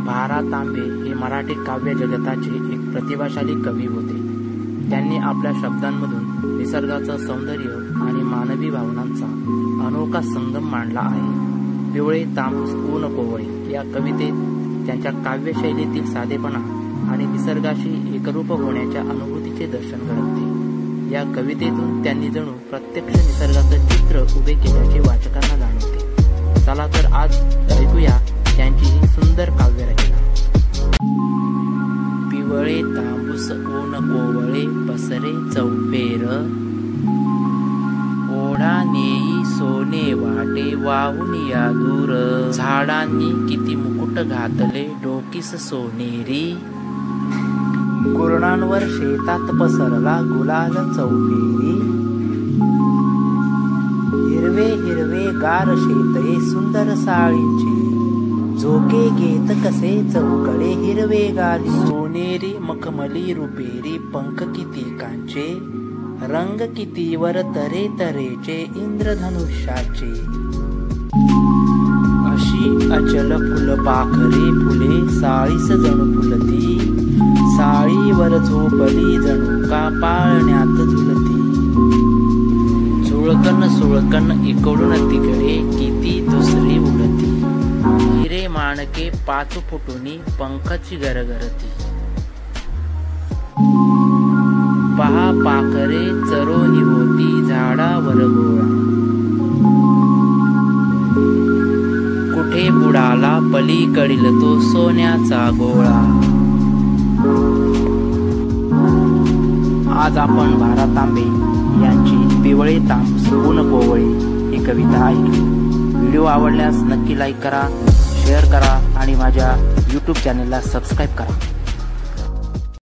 भा. रा. तांबे हे मराठी काव्य जगताचे एक प्रतिभाशाली कवी होते. त्यांनी आपल्या शब्दांमधून निसर्गाचं सौंदर्य आणि मानवी भावनांचा अनोखा संगम मांडला आहे. पिवळे तांबूस ऊन कोवळे या कवितेत त्यांच्या काव्यशैलीतील साधेपणा आणि निसर्गाशी एकरूप होण्याच्या अनुभूतीचे दर्शन घडवते. या कवितेतून त्यांनी जणू प्रत्यक्ष निसर्गाचं चित्र उभे केल्याचे वाचकांना जाणवते. चला तर आज ऐकूया त्यांची ही सुंदर काव्यरचना. पिवळे तांबूस ऊन कोवळे पसरे चौफेर, ओढा नेई सोने वाटे वाहून या दूर, झाडांनी किती मुकुट घातले डोकीस सोनेरी, कुरणांवर शेतात पसरला गुलाल चौफेरी, हिरवे हिरवे गार शेतये सुंदर साळींचे, झोके घेत कसे चौकडे हिरवे गाली, सोनेरी मखमली रुपेरी पंख किती कांचे, रंग कितीवर तरे तरेचे इंद्रधनुष्याचे, अशी अचल फुलपाखरे फुले साळीस जणू फुलती, साळीवर झोपली जणू का पाळण्यात झुलती, सुळकन सुळकन इकडून तिकडे किती दुसरी उडती, हिरे माणके पाच फुटुनी पंखाची गरगरती, पहा पाखरे चरोनी होती झाडावर गोळा, कुठे बुडाला पलीकडील तो सोन्याचा गोळा. आज आपण भा. रा. तांबे यांची पिवळे तांबूस ऊन कोवळे ही कविता ऐकली. व्हिडिओ आवडल्यास नक्की लाईक करा, शेअर करा आणि माझ्या YouTube चॅनलला सबस्क्राईब करा.